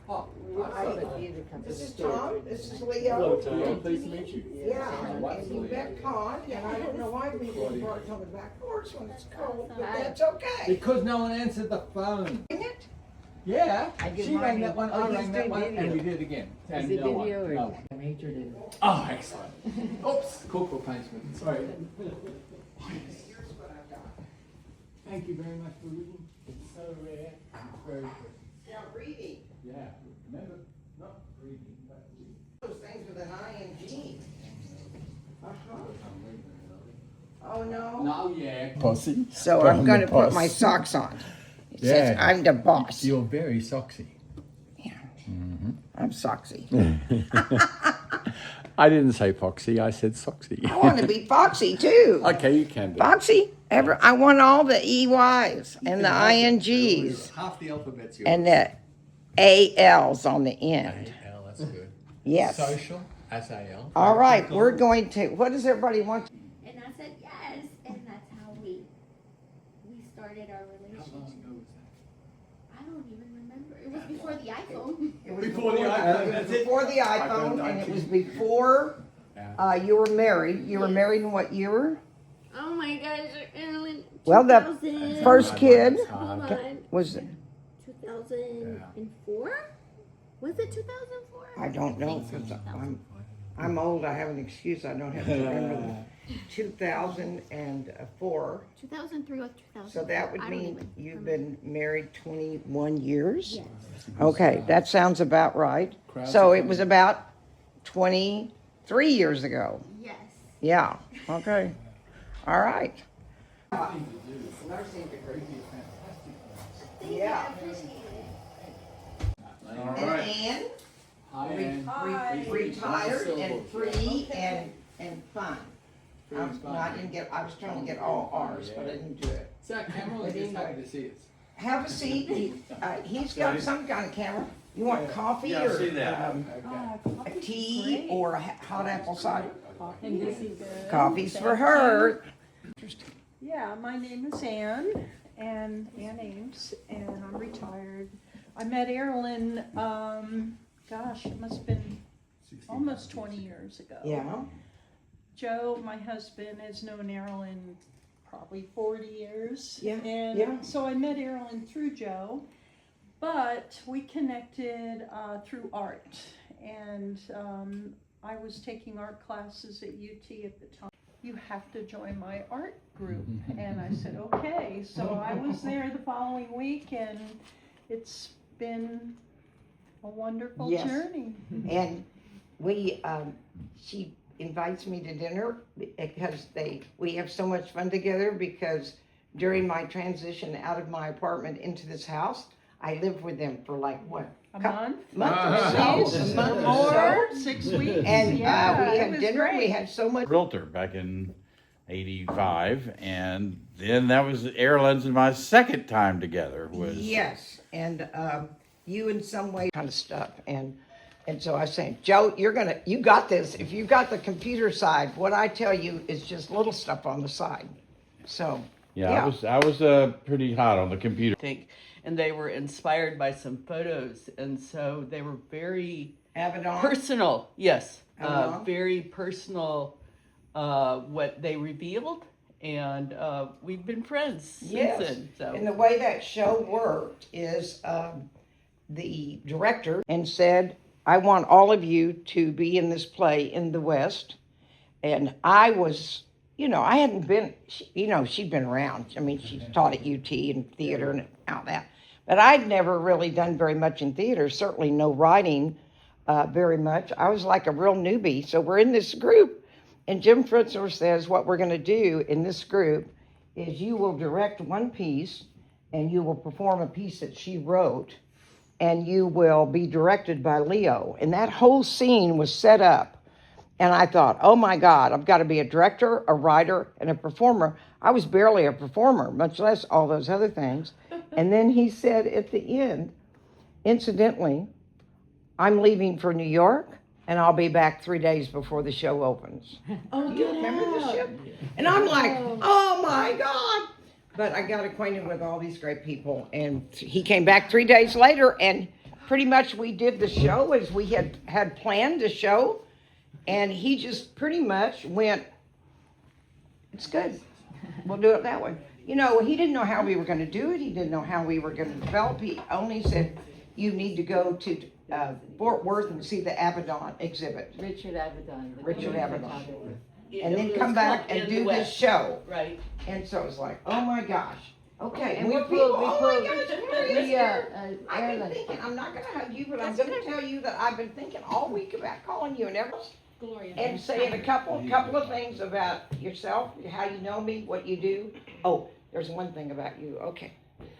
Oh, This is Tom, this is Leo. hello, Tom. Pleased to meet you. Yeah, and you met Con, and I don't know why we didn't brought it on the back porch when it's cold, but that's okay. Because no one answered the phone. Isn't it? Yeah, I did she rang mine. that one, Oh, I he's rang that doing one, video. and we did again. And Is it no one, video or no one. major did? Oh, excellent. Oops, corporal punishment, sorry. Thank you very much for reading. It's so rare. Very good. Yeah, reading. Yeah, remember, not reading, but reading. Those things with an ing. Uh-huh. Oh, no. No, yeah. Posse. So I'm gonna put my socks on. It says Yeah. I'm the boss. You're very soxy. Yeah. I'm soxy. I didn't say foxy, I said soxy. I want to be foxy too. Okay, you can be. Foxy? I want all the EYs and the INGs Half the alphabet's yours. and the ALs on the end. A-L, that's good. Yes. Social, S-A-L. All right, we're going to, what does everybody want? And I said yes, and that's how we started our How long relationship. ago was that? I don't even remember. It was before the iPhone. It was Before the iPhone, it that's was it. before the iPhone, and it was before Yeah. you were married. You were Yes. married in what year? Oh my gosh, Ellen. Well, the 2000 first kid Hold on. was, 2004? Was it 2004? I don't know, because I'm old, I have an excuse, I don't have to remember. 2004, 2003 or 2000. so that would I don't mean even you've remember. been married 21 years? Yes. Okay, that sounds about right. So it was about 23 years ago. Yes. Yeah, okay. All right. Thank Yeah. you. I appreciate it. All And right. Ann, Hi, Ann. retired and free and fun. Free and fun. I was trying to get all R's, but I didn't do it. Is that camera or just happy to see us? Have a seat. He's got some kind of camera. You want coffee Yeah, I'll see that. or Okay. a tea or a hot apple cider? And this is good. Coffee's Thank for you. her. Yeah, my name is Ann, and Ann Ames, and I'm retired. I met Erilyn, gosh, it must have been almost 20 years ago. Yeah. Joe, my husband, has known Erilyn probably 40 years. Yeah, And yeah. so I met Erilyn through Joe, but we connected through art. And I was taking art classes at UT at the time. You have to join my art group. And I said, okay. So I was there the following week, and it's been a wonderful Yes. journey. And she invites me to dinner because we have so much fun together, because during my transition out of my apartment into this house, I lived with them for like what? A month? Month or so, a month or More? so. 6 weeks? And Yeah, we it had was dinner, we great. had so much. Realtor back in '85, and then that was Erilyn's and my second time together. Was Yes, and you in some way kind of stuff, and so I was saying, Joe, you got this. If you got the computer side, what I tell you is just little stuff on the side. So yeah, I was pretty hot on the computer. Think, and they were inspired by some photos, and so they were very Avedon. personal. Yes, Uh-huh. very personal. What they revealed, and we've been friends since Yes, then. So and the way that show worked is the director and said, I want all of you to be in this play in the West. And I was, I hadn't been, she'd been around. I mean, she's taught at UT and theater and all that. But I'd never really done very much in theater, certainly no writing very much. I was like a real newbie. So we're in this group. And Jim Fritzler says, what we're going to do in this group is you will direct one piece and you will perform a piece that she wrote, and you will be directed by Leo. And that whole scene was set up. And I thought, oh my God, I've got to be a director, a writer, and a performer. I was barely a performer, much less all those other things. And then he said at the end, incidentally, I'm leaving for New York, and I'll be back 3 days before the show opens. oh, Do you remember this shit? And I'm like, oh my God. But I got acquainted with all these great people, and he came back 3 days later and pretty much we did the show as we had planned the show, and he just pretty much went, it's good. We'll do it that way. You know, he didn't know how we were going to do it. He didn't know how we were going to develop. He only said, you need to go to Fort Worth and see the Abaddon exhibit. Richard Avedon. Richard Avedon. It And then was come back in and the do this West. show. Right. And so it's like, oh my gosh. Okay, And we we people, pulled- oh my gosh, Gloria's we, here. I've been Ireland. thinking, I'm not gonna hug you, but I'm gonna tell you that I've been thinking all week about calling you and saying a couple of things about yourself, how you know me, what you do. Oh, there's one thing about you, okay.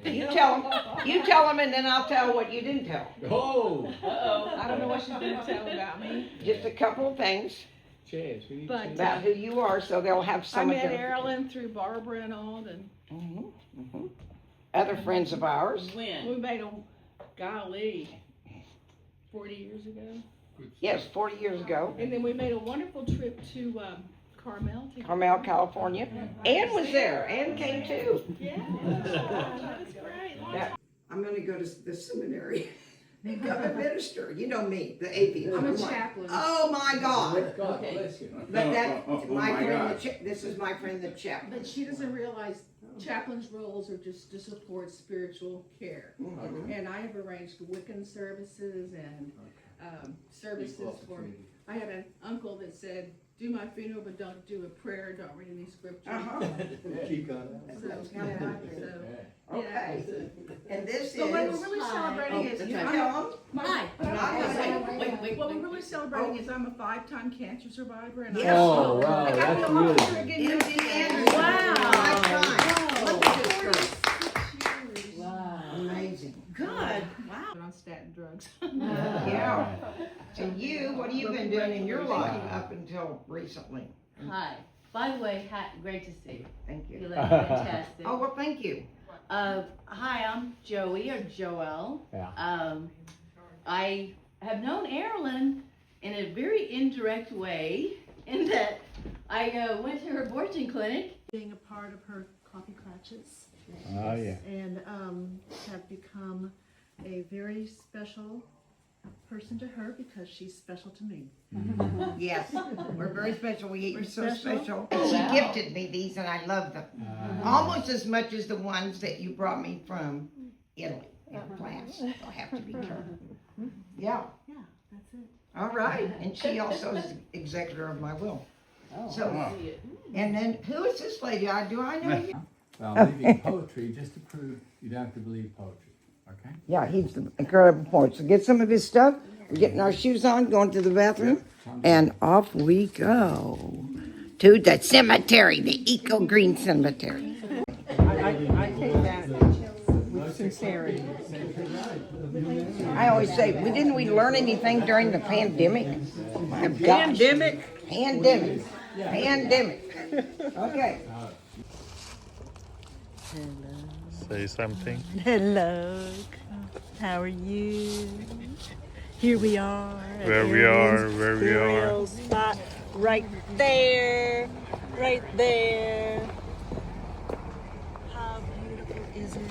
You tell them, and then I'll tell what you didn't tell. Oh, I don't know what she's gonna tell about me. Just a couple of things Chance, we need But, to. about who you are, so they'll have I some of met their Erilyn through Barbara and all, and other friends of ours. When? we made them, golly, 40 years ago. Yes, 40 years ago, And then we made a wonderful trip to Carmel. Carmel, California. Ann was there. Ann came too. Yeah, that was great. I'm gonna go to the seminary and become a minister. You know me, the atheist. I'm a like, chaplain. oh my God. God bless you. But that, Oh, my my friend, God. this is my friend, the chaplain. But she doesn't realize chaplain's roles are just to support spiritual care. Mhm. And I have arranged Wiccan services and services for, I had an uncle that said, do my funeral, but don't do a prayer, don't read any scripture. Uh-huh. Keep going. So, yeah, so, Okay. And this So what is, we're really Hi. celebrating is, you I'm tell them? Hi. what we're really celebrating is I'm a 5-time cancer survivor, and Yes. Oh, wow, I got that's to really here good. again MD yesterday. Anderson. Wow. Lifetime. Look at this girl. Wow. Amazing. Good. Wow. On statin drugs. Yeah. And you, what have you been doing in your life up until recently? Hi. By the way, great to see you. Thank You you. look fantastic. Oh, well, thank you. Hi, I'm Joey or Joelle. Yeah. I have known Erilyn in a very indirect way, in that I went to her abortion clinic. being a part of her coffee clutches. Oh, yeah. And have become a very special person to her because she's special to me. Yes, we're very special. We eat We're so special. special. She gifted me these, and I love them almost as much as the ones that you brought me from Italy in class. They'll have to be turned. Yeah. Yeah, that's it. All right, and she also is executor of my will. So, Wow. and then who is this lady? Do I know you? Well, I'm leaving poetry just to prove you don't have to believe poetry, okay? Yeah, he's the incredible poet. So get some of his stuff. We're getting our shoes on, going to the bathroom, and off we go to the cemetery, the Eco Green Cemetery. I take that with sincerity. I always say, didn't we learn anything during the pandemic? My gosh. Pandemic. Okay. Say something. Hello. How are you? Here we are. at Where we Ariel's are. burial spot right there. Right there. How beautiful is it?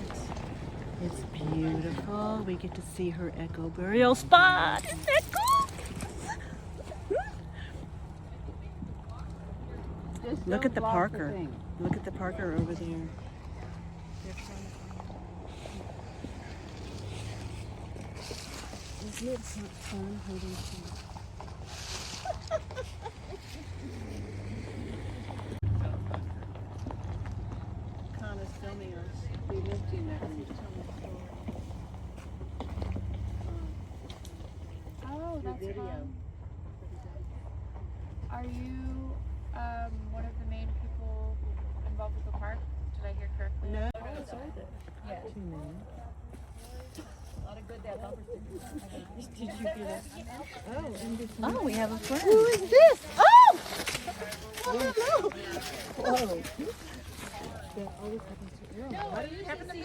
It's beautiful. We get to see her echo burial spot. Isn't that cool? Look at the Parker. Look at the Parker over there. Isn't it fun holding Connor's filming us. We lived in that Oh, that's fun. Are you one of the main people involved with the park? Did I hear correctly? No. Yeah. Did you get it? Oh, we have a friend. Who is this? Oh! Oh, no! Whoa. That always happens to Earl. What happened to me?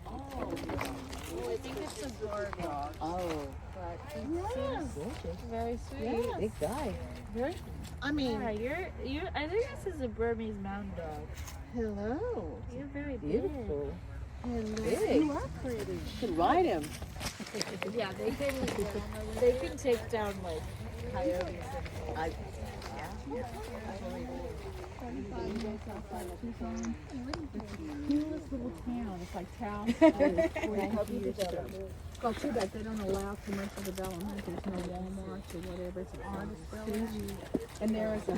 I think it's a door dog. Oh. But he's very sweet. Big guy. I mean, Yeah, I think this is a Burmese mountain dog. Hello. You're very beautiful. Big. You are pretty. You can ride him. Yeah, they can take down like coyotes and Coolest little town. It's like town. Well, too bad they don't allow commercial development. There's no Walmarts or whatever. It's an artist village. And there is a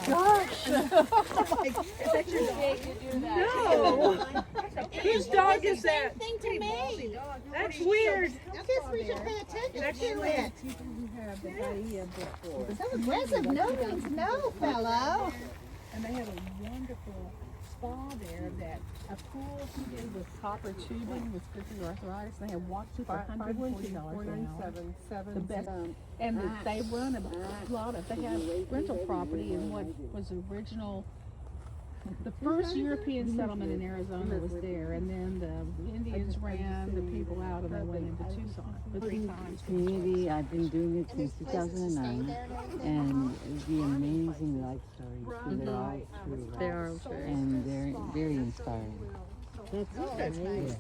Gosh. Is that your dog? No. Whose dog is that? Thing to me. That's weird. I guess we should pay attention to it. People who have the Bahia book for. So aggressive. No means no, fellow. And they have a wonderful spa there that a pool heated with copper tubing with good for your arthritis. They have walks for $140 an hour. The best. And they run a lot of, they have rental property in what was original, the first European settlement in Arizona was there, and then the Indians ran the people out and they went into Tucson 3 times. Community, I've been doing it since 2009, and the amazing life stories, they're all true. They are all true. And they're very inspiring. That's nice.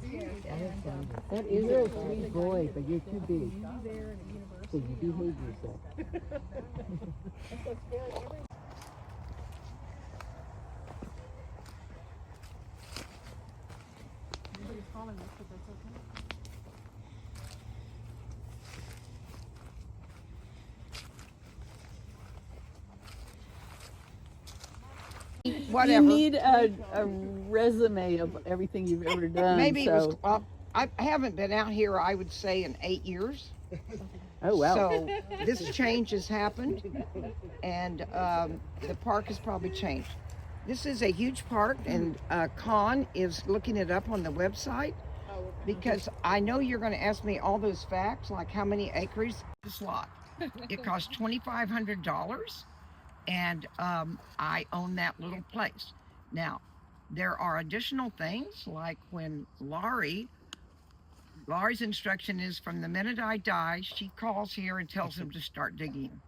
That is a sweet boy, but you're too big. So you behave yourself. Whatever. You need a resume of everything you've ever done. Maybe so. it was, well, I haven't been out here, I would say, in 8 years. Oh, wow. So this change has happened, and the park has probably changed. This is a huge park, and Con is looking it up on the website, because I know you're going to ask me all those facts, like how many acres this lot. It costs $2,500, and I own that little place. Now, there are additional things, like when Laurie's instruction is from the minute I die, she calls here and tells him to start digging.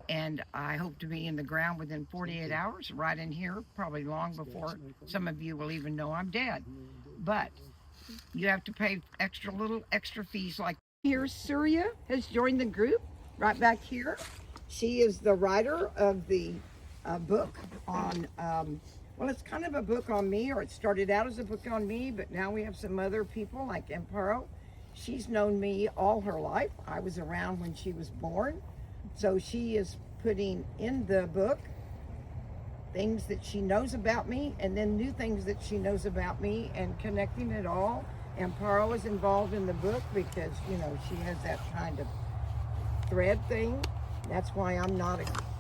And I hope to be in the ground within 48 hours, right in here, probably long before some of you will even know I'm dead. But you have to pay little extra fees. Like here, Surya has joined the group right back here. She is the writer of the book on, well, it's kind of a book on me, or it started out as a book on me, but now we have some other people like Amparo. She's known me all her life. I was around when she was born. So she is putting in the book things that she knows about me, and then new things that she knows about me, and connecting it all. Amparo is involved in the book because, you know, she has that kind of thread thing. That's why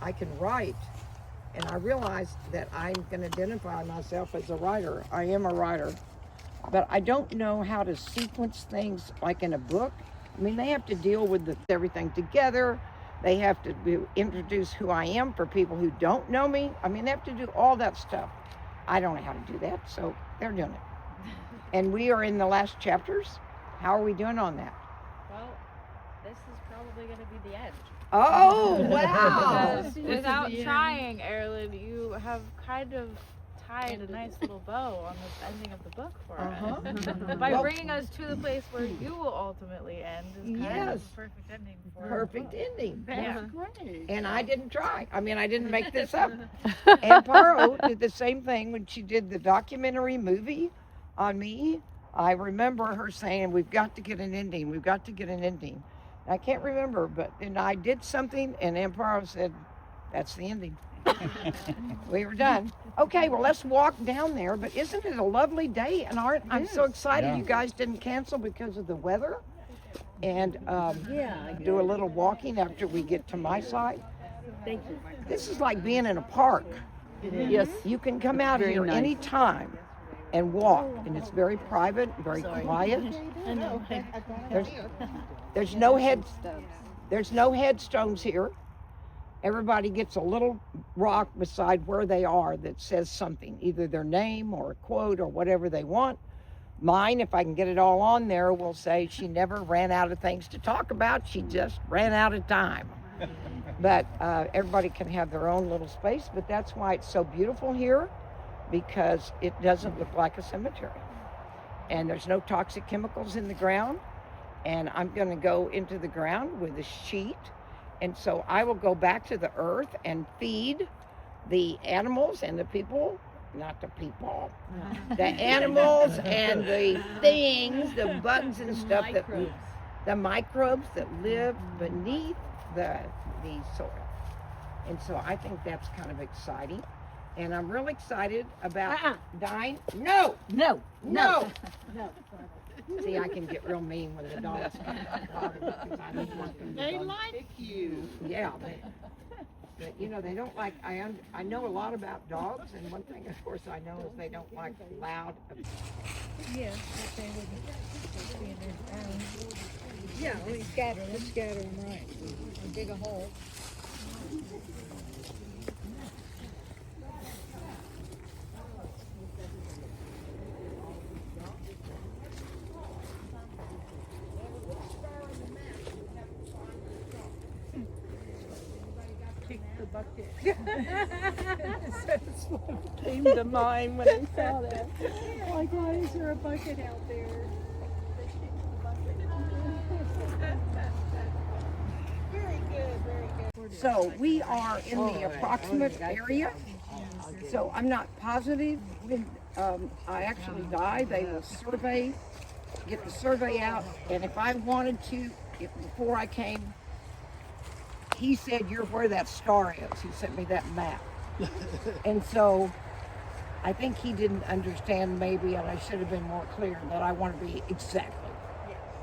I can write. And I realized that I'm going to identify myself as a writer. I am a writer. But I don't know how to sequence things like in a book. I mean, they have to deal with everything together. They have to introduce who I am for people who don't know me. I mean, they have to do all that stuff. I don't know how to do that, so they're doing it. And we are in the last chapters. How are we doing on that? Well, this is probably going to be the end. Oh, wow. Because without trying, Erilyn, you have kind of tied a nice little bow on this ending of the book for us. By bringing us to the place where you will ultimately end is kind of a perfect ending for Perfect ending. Yeah. Great. And I didn't try. I mean, I didn't make this up. Amparo did the same thing when she did the documentary movie on me. I remember her saying, we've got to get an ending. We've got to get an ending. I can't remember, but then I did something, and Amparo said, that's the ending. We were done. Okay, well, let's walk down there. But isn't it a lovely day? And I'm so excited you guys didn't cancel because of the weather. And do a little walking after we get to my side. Thank you. This is like being in a park. Yes. You can come out Very here nice. anytime and walk, and it's very private, very quiet. I know. There's no headstones here. Everybody gets a little rock beside where they are that says something, either their name or a quote or whatever they want. Mine, if I can get it all on there, will say she never ran out of things to talk about. She just ran out of time. but everybody can have their own little space. But that's why it's so beautiful here, because it doesn't look like a cemetery. And there's no toxic chemicals in the ground. And I'm going to go into the ground with a sheet. And so I will go back to the earth and feed the animals and the people, not the people, the animals and the things, the bugs and stuff, the microbes that live beneath the soil. And so I think that's kind of exciting. And I'm really excited about dying. No. See, I can get real mean when the dogs come. They like you. Yeah, but you know, they don't like, I know a lot about dogs, and one thing of course I know is they don't like loud. Yes, but they wouldn't be in their own. Yeah, let's scatter them right. And dig a hole. That's what came to mind when I saw that. Like, why is there a bucket out there? Very good. So we are in the approximate area. So I'm not positive when I actually die. They will survey, get the survey out, and if I wanted to, before I came, he said, "You're where that star is." He sent me that map. And so I think he didn't understand maybe, and I should have been more clear that I want to be exactly.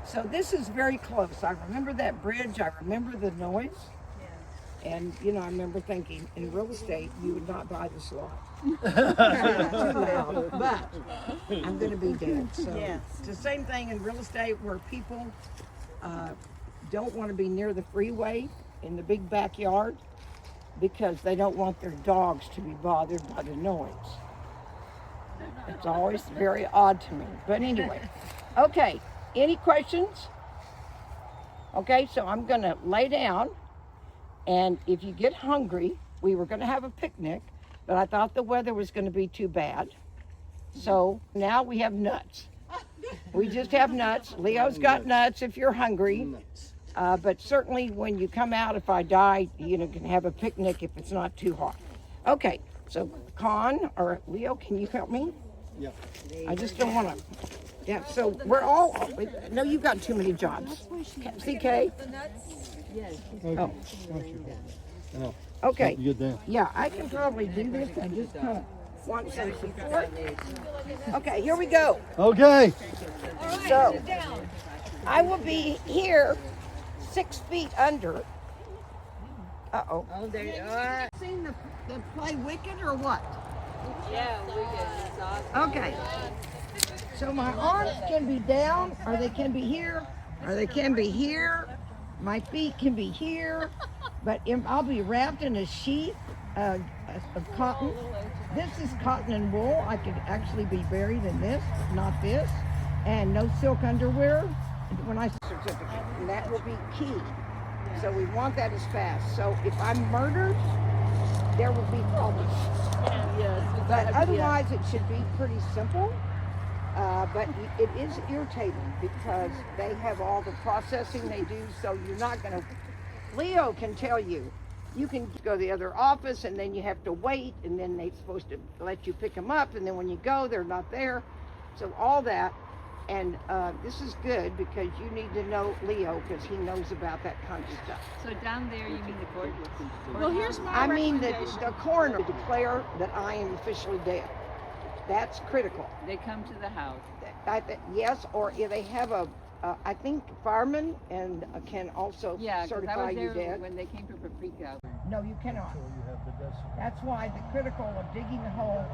So this is very close. I remember that bridge. I remember the noise. And, you know, I remember thinking, in real estate, you would not buy this lot. Too loud, but I'm going to be dead. So it's the same thing in real estate where people don't want to be near the freeway in the big backyard because they don't want their dogs to be bothered by the noise. It's always very odd to me. But anyway, okay, any questions? Okay, so I'm going to lay down. And if you get hungry, we were going to have a picnic, but I thought the weather was going to be too bad. So now we have nuts. We just have nuts. Leo's got nuts if you're hungry. But certainly when you come out, if I die, you know, can have a picnic if it's not too hot. Okay, so Con or Leo, can you help me? Yeah. I just don't want to. Yeah, so we're all, no, you've got too many jobs. CK? Oh. Okay. Yeah, I can probably do this. I just kind of want some support. Okay, here we go. Okay. So, I will be here 6 feet under. Uh-oh. Oh, there you are. Seen the play Wicked or what? Yeah, Wicked is awesome. Okay. So my arms can be down, or they can be here, or they can be here. My feet can be here, but I'll be wrapped in a sheet of cotton. This is cotton and wool. I could actually be buried in this, but not this. And no silk underwear. When I certificate, and that will be key. So we want that as fast. So if I'm murdered, there will be problems. But otherwise, it should be pretty simple. But it is irritating because they have all the processing they do, so you're not going to... Leo can tell you, you can go to the other office and then you have to wait, and then they're supposed to let you pick them up, and then when you go, they're not there. So all that, and this is good because you need to know Leo because he knows about that kind of stuff. So down there, you mean the court? Well, here's my I mean, the recommendation. coroner declare that I am officially dead. That's critical. They come to the house. Yes, or if they have a, I think firemen and can also Yeah, because I certify was you there dead. when they came for paprika. No, you cannot. That's why the critical of digging the hole,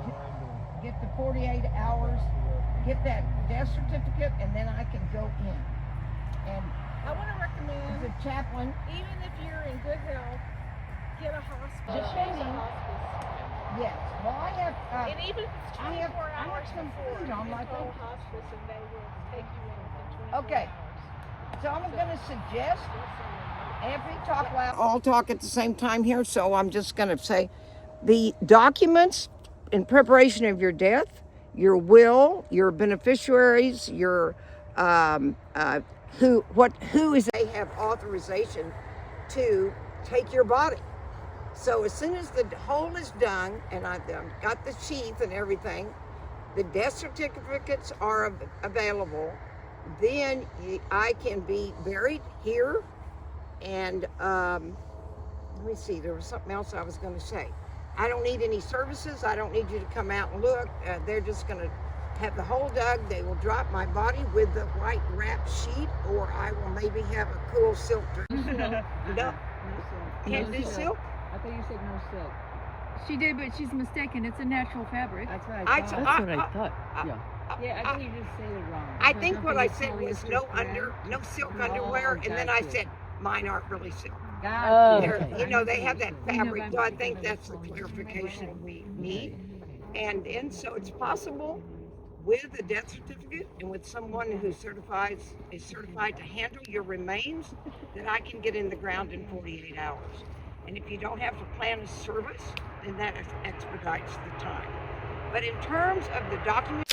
get the 48 hours, get that death certificate, and then I can go in. And I want to recommend, the chaplain, even if you're in good health, get a hospice. Depending. Yes, well I have, And even if it's I have 24 hours some before, food you on my can call phone. hospice and they will take you in within 24 Okay. hours. So I'm going to suggest all talk at the same time here, so I'm just going to say the documents in preparation of your death, your will, your beneficiaries, your who is they have authorization to take your body. So as soon as the hole is done and I've got the sheath and everything, the death certificates are available. Then I can be buried here. And let me see, there was something else I was going to say. I don't need any services. I don't need you to come out and look. They're just going to have the hole dug. They will drop my body with the white wrap sheet, or I will maybe have a cool silk dress. No, can't do silk. I thought you said no silk. She did, but she's mistaken. It's a natural fabric. That's what I thought. That's what I thought. Yeah, I think you just said it wrong. I think what I said was no silk underwear, and then I said mine aren't really silk. You know, they have that fabric, so I think that's the clarification we need. And so it's possible with a death certificate and with someone who is certified to handle your remains that I can get in the ground in 48 hours. And if you don't have to plan a service, then that expedites the time. But in terms of the document